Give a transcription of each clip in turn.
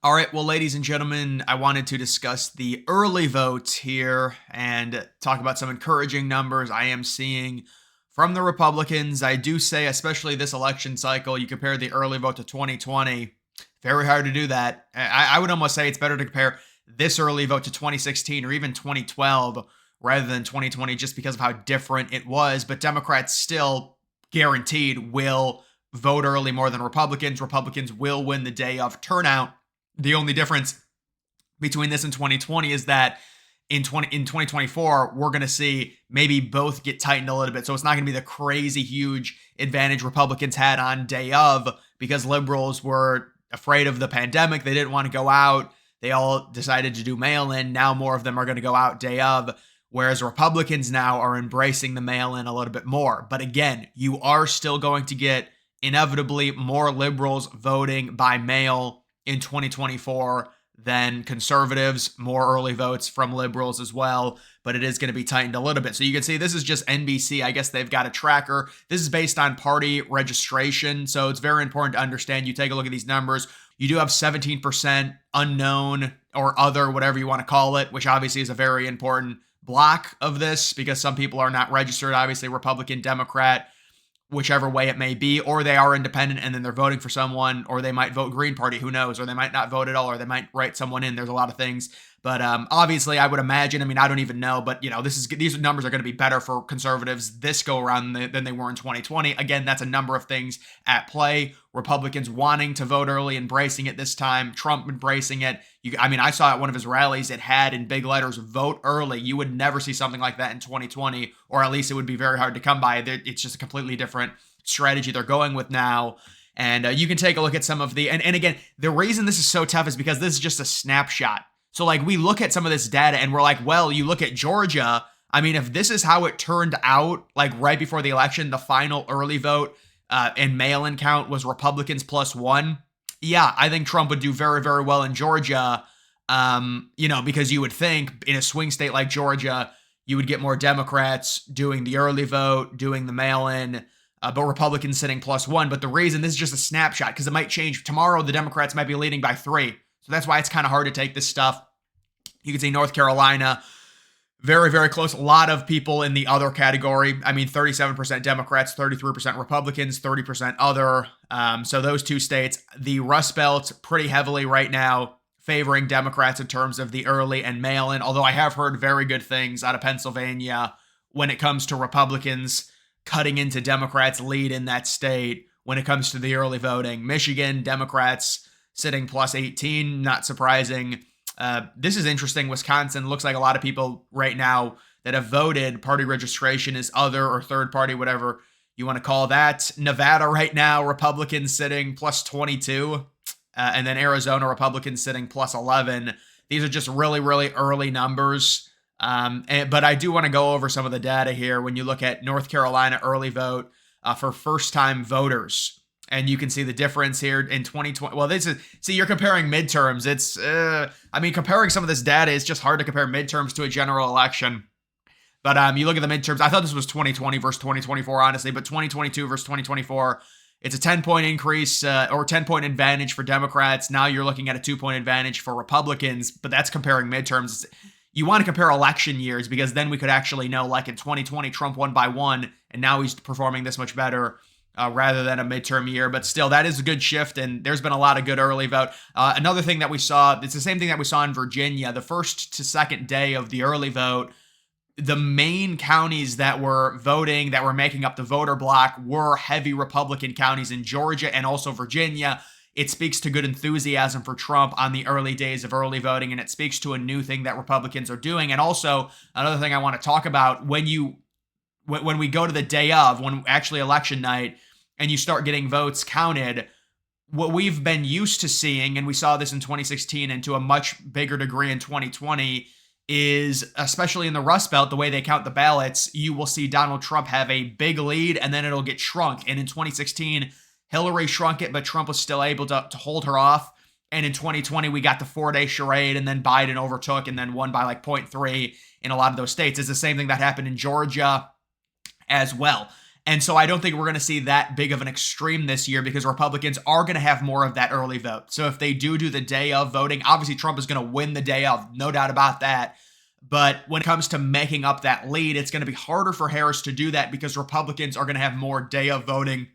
All right, well, ladies and gentlemen, I wanted to discuss the early votes here and talk about some encouraging numbers I am seeing from the Republicans. I do say, especially this election cycle, you compare the early vote to 2020, very hard to do that. I would almost say it's better to compare this early vote to 2016 or even 2012 rather than 2020 just because of how different it was. But Democrats still guaranteed will vote early more than Republicans. Republicans will win the day of turnout. The only difference between this and 2020 is that in 2024 we're going to see maybe both get tightened a little bit. So it's not going to be the crazy huge advantage Republicans had on day of because liberals were afraid of the pandemic. They didn't want to go out. They all decided to do mail-in. Now more of them are going to go out day of, whereas Republicans now are embracing the mail-in a little bit more. But again, you are still going to get inevitably more liberals voting by mail in 2024 than conservatives, more early votes from liberals as well, but it is going to be tightened a little bit. So you can see this is just NBC. I guess they've got a tracker. This is based on party registration. So it's very important to understand. You take a look at these numbers. You do have 17% unknown or other, whatever you want to call it, which obviously is a very important block of this because some people are not registered, obviously Republican, Democrat, whichever way it may be, or they are independent and then they're voting for someone, or they might vote Green Party, who knows, or they might not vote at all, or they might write someone in. There's a lot of things. But obviously, I would imagine, I don't even know, but these numbers are going to be better for conservatives this go around than they were in 2020. Again, that's a number of things at play. Republicans wanting to vote early, embracing it this time. Trump embracing it. I saw at one of his rallies, it had in big letters, vote early. You would never see something like that in 2020, or at least it would be very hard to come by. It's just a completely different strategy they're going with now. And you can take a look at some of the, and again, the reason this is so tough is because this is just a snapshot. So like we look at some of this data and we're like, well, you look at Georgia. If this is how it turned out, like right before the election, the final early vote and mail-in count was Republicans +1. Yeah, I think Trump would do very, very well in Georgia. Because you would think in a swing state like Georgia, you would get more Democrats doing the early vote, doing the mail-in, but Republicans sitting +1. But the reason this is just a snapshot because it might change tomorrow. The Democrats might be leading by 3. So that's why it's kind of hard to take this stuff. You can see North Carolina, very, very close. A lot of people in the other category. 37% Democrats, 33% Republicans, 30% other. So those two states, the Rust Belt, pretty heavily right now favoring Democrats in terms of the early and mail-in, although I have heard very good things out of Pennsylvania when it comes to Republicans cutting into Democrats' lead in that state when it comes to the early voting. Michigan, Democrats sitting +18, not surprising. This is interesting. Wisconsin looks like a lot of people right now that have voted, party registration is other or third party, whatever you want to call that. Nevada right now, Republicans sitting +22. And then Arizona, Republicans sitting +11. These are just really, really early numbers. But I do want to go over some of the data here. When you look at North Carolina early vote for first-time voters, and you can see the difference here in 2020. Well, you're comparing midterms. It's, comparing some of this data is just hard to compare midterms to a general election. But you look at the midterms. I thought this was 2020 versus 2024, honestly, but 2022 versus 2024, it's a 10-point increase or 10-point advantage for Democrats. Now you're looking at a 2-point advantage for Republicans, but that's comparing midterms. You want to compare election years because then we could actually know, like in 2020, Trump won by 1, and now he's performing this much better. Rather than a midterm year, but still, that is a good shift, and there's been a lot of good early vote. Another thing that we saw, it's the same thing that we saw in Virginia, the first to second day of the early vote, the main counties that were voting, that were making up the voter block, were heavy Republican counties in Georgia and also Virginia. It speaks to good enthusiasm for Trump on the early days of early voting, and it speaks to a new thing that Republicans are doing. And also, another thing I want to talk about, when we go to the day of, when actually election night, and you start getting votes counted, what we've been used to seeing, and we saw this in 2016 and to a much bigger degree in 2020, is, especially in the Rust Belt, the way they count the ballots, you will see Donald Trump have a big lead and then it'll get shrunk. And in 2016, Hillary shrunk it, but Trump was still able to hold her off. And in 2020, we got the 4-day charade, and then Biden overtook and then won by like 0.3 in a lot of those states. It's the same thing that happened in Georgia as well. And so I don't think we're going to see that big of an extreme this year because Republicans are going to have more of that early vote. So if they do the day of voting, obviously Trump is going to win the day of, no doubt about that. But when it comes to making up that lead, it's going to be harder for Harris to do that because Republicans are going to have more day of voting.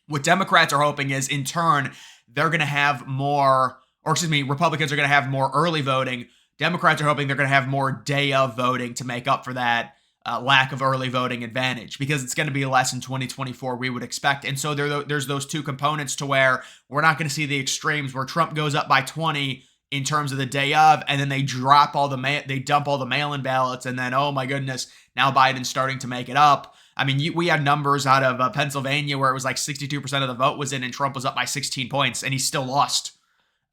What Democrats are hoping is, in turn, they're going to have more, or excuse me, Republicans are going to have more early voting. Democrats are hoping they're going to have more day of voting to make up for that lack of early voting advantage, because it's going to be less in 2024, we would expect. And so there's those two components to where we're not going to see the extremes where Trump goes up by 20 in terms of the day of, and then they dump all the mail-in ballots, and then, oh my goodness, now Biden's starting to make it up. I mean, we had numbers out of Pennsylvania where it was like 62% of the vote was in, and Trump was up by 16 points, and he still lost.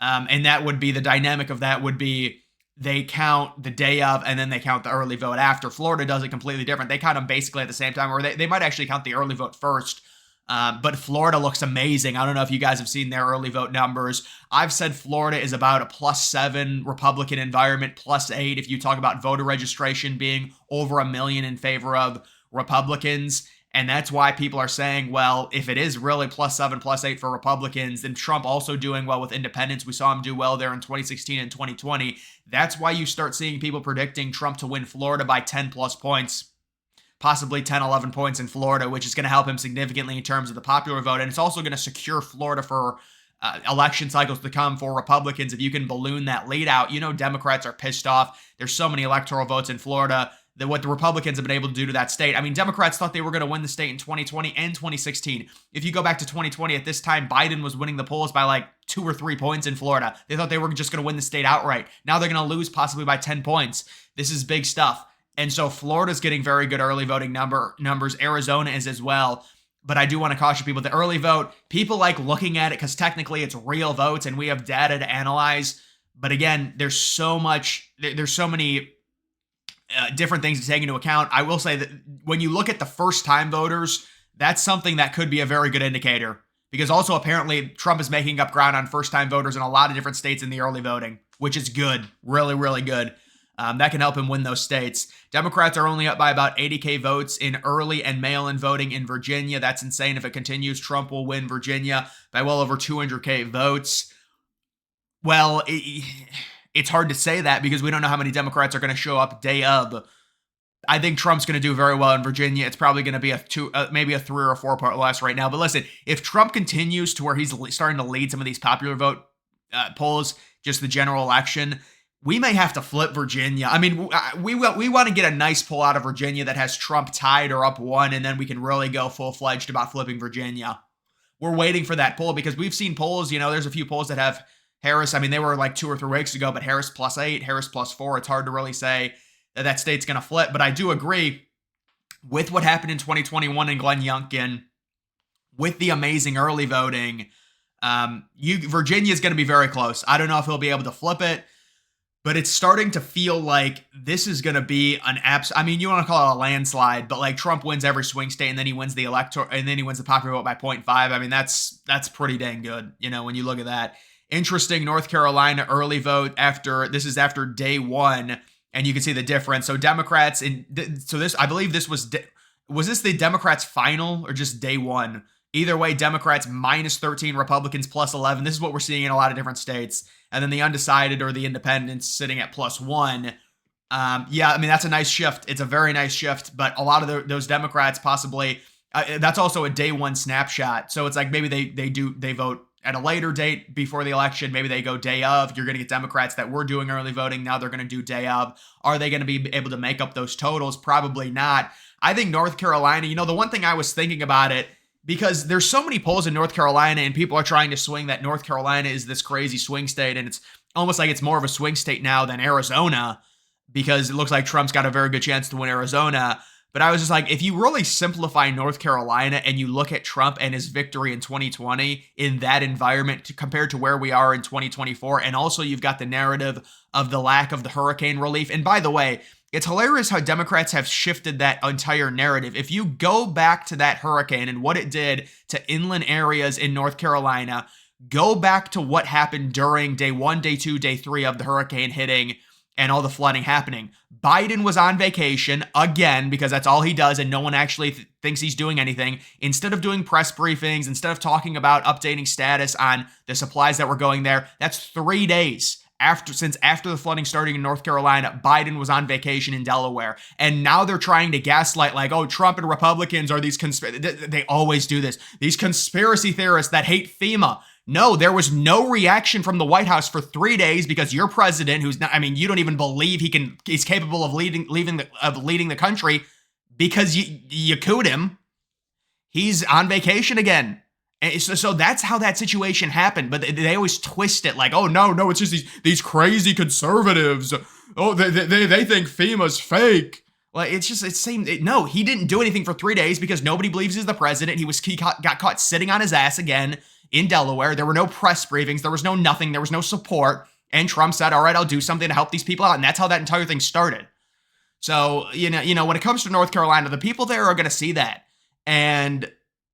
And that would be the dynamic of that would be they count the day of, and then they count the early vote after. Florida does it completely different. They count them basically at the same time, or they might actually count the early vote first. But Florida looks amazing. I don't know if you guys have seen their early vote numbers. I've said Florida is about a +7 Republican environment, +8 if you talk about voter registration being over 1 million in favor of Republicans. And that's why people are saying, well, if it is really +7, +8 for Republicans, then Trump also doing well with independents. We saw him do well there in 2016 and 2020. That's why you start seeing people predicting Trump to win Florida by 10 plus points, possibly 10, 11 points in Florida, which is going to help him significantly in terms of the popular vote. And it's also going to secure Florida for election cycles to come for Republicans. If you can balloon that lead out, Democrats are pissed off. There's so many electoral votes in Florida that what the Republicans have been able to do to that state. I mean, Democrats thought they were going to win the state in 2020 and 2016. If you go back to 2020, at this time, Biden was winning the polls by like 2 or 3 points in Florida. They thought they were just going to win the state outright. Now they're going to lose possibly by 10 points. This is big stuff. And so Florida's getting very good early voting numbers. Arizona is as well. But I do want to caution people, the early vote, people like looking at it because technically it's real votes and we have data to analyze. But again, there's so many different things to take into account. I will say that when you look at the first-time voters, that's something that could be a very good indicator, because also apparently Trump is making up ground on first-time voters in a lot of different states in the early voting, which is good, really, really good. That can help him win those states. Democrats are only up by about 80K votes in early and mail-in voting in Virginia. That's insane. If it continues, Trump will win Virginia by well over 200K votes. Well, it's hard to say that because we don't know how many Democrats are going to show up day of. I think Trump's going to do very well in Virginia. It's probably going to be maybe a 3 or 4 part loss right now. But listen, if Trump continues to where he's starting to lead some of these popular vote polls, just the general election, we may have to flip Virginia. I mean, we want to get a nice poll out of Virginia that has Trump tied or up 1, and then we can really go full-fledged about flipping Virginia. We're waiting for that poll because we've seen polls, there's a few polls that have Harris. I mean, they were like 2 or 3 weeks ago, but Harris +8, Harris +4. It's hard to really say that state's going to flip. But I do agree with what happened in 2021 in Glenn Youngkin, with the amazing early voting. Virginia is going to be very close. I don't know if he'll be able to flip it, but it's starting to feel like this is going to be I mean, you want to call it a landslide, but like Trump wins every swing state and then he wins the popular vote by 0.5. I mean, that's pretty dang good, when you look at that. Interesting, North Carolina early vote after day 1, and you can see the difference. So Democrats I believe this was this the Democrats final or just day 1? Either way, Democrats -13, Republicans +11. This is what we're seeing in a lot of different states. And then the undecided or the independents sitting at +1. Yeah, I mean, that's a nice shift. It's a very nice shift, but a lot of those Democrats possibly, that's also a day 1 snapshot. So it's like maybe they vote at a later date before the election. Maybe they go day of. You're going to get Democrats that were doing early voting. Now they're going to do day of. Are they going to be able to make up those totals? Probably not. I think North Carolina, the one thing I was thinking about it, because there's so many polls in North Carolina and people are trying to swing that North Carolina is this crazy swing state. And it's almost like it's more of a swing state now than Arizona, because it looks like Trump's got a very good chance to win Arizona. But I was just like, if you really simplify North Carolina and you look at Trump and his victory in 2020 in that environment compared to where we are in 2024, and also you've got the narrative of the lack of the hurricane relief. And by the way, it's hilarious how Democrats have shifted that entire narrative. If you go back to that hurricane and what it did to inland areas in North Carolina, go back to what happened during day 1, day 2, day 3 of the hurricane hitting, and all the flooding happening. Biden was on vacation again because that's all he does and no one actually thinks he's doing anything. Instead of doing press briefings, instead of talking about updating status on the supplies that were going there, that's 3 days after the flooding starting in North Carolina. Biden was on vacation in Delaware. And now they're trying to gaslight like, oh, Trump and Republicans are these they always do this. These conspiracy theorists that hate FEMA. No, there was no reaction from the White House for 3 days because your president, who's not, I mean, you don't even believe he's capable of leading the country because you cooed him. He's on vacation again. And so that's how that situation happened. But they always twist it like, oh, no, it's just these crazy conservatives. Oh, they think FEMA's fake. Like, no, he didn't do anything for 3 days because nobody believes he's the president. He got caught sitting on his ass again in Delaware. There were no press briefings. There was no nothing. There was no support. And Trump said, all right, I'll do something to help these people out. And that's how that entire thing started. So, you know, when it comes to North Carolina, the people there are going to see that. And,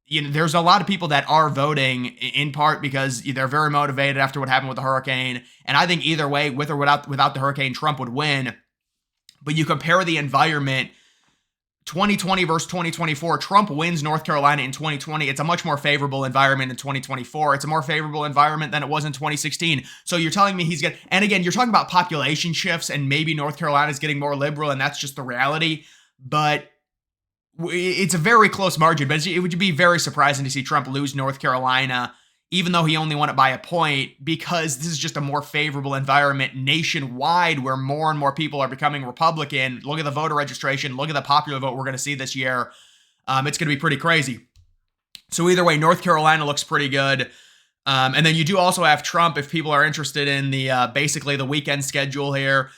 you know, there's a lot of people that are voting in part because they're very motivated after what happened with the hurricane. And I think either way, with or without the hurricane, Trump would win. But you compare the environment, 2020 versus 2024, Trump wins North Carolina in 2020. It's a much more favorable environment in 2024. It's a more favorable environment than it was in 2016. So you're telling me and again, you're talking about population shifts and maybe North Carolina is getting more liberal and that's just the reality. But it's a very close margin, but it would be very surprising to see Trump lose North Carolina, even though he only won it by a point, because this is just a more favorable environment nationwide where more and more people are becoming Republican. Look at the voter registration. Look at the popular vote we're going to see this year. It's going to be pretty crazy. So either way, North Carolina looks pretty good. And then you do also have Trump, if people are interested in the basically the weekend schedule here.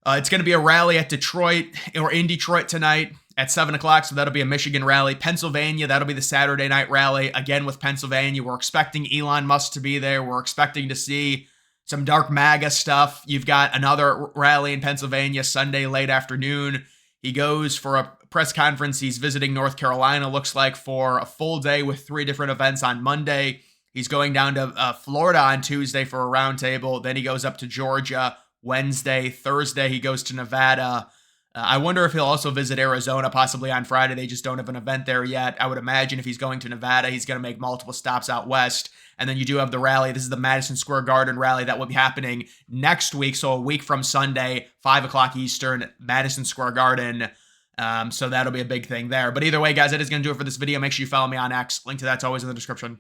It's going to be a rally at Detroit or in Detroit tonight at 7 o'clock. So that'll be a Michigan rally. Pennsylvania, that'll be the Saturday night rally. Again, with Pennsylvania, we're expecting Elon Musk to be there. We're expecting to see some dark MAGA stuff. You've got another rally in Pennsylvania Sunday late afternoon. He goes for a press conference. He's visiting North Carolina, looks like, for a full day with 3 different events on Monday. He's going down to Florida on Tuesday for a roundtable. Then he goes up to Georgia Wednesday. Thursday, he goes to Nevada. I wonder if he'll also visit Arizona, possibly on Friday. They just don't have an event there yet. I would imagine if he's going to Nevada, he's going to make multiple stops out west. And then you do have the rally. This is the Madison Square Garden rally that will be happening next week. So a week from Sunday, 5 o'clock Eastern, Madison Square Garden. So that'll be a big thing there. But either way, guys, that is going to do it for this video. Make sure you follow me on X. Link to that's always in the description.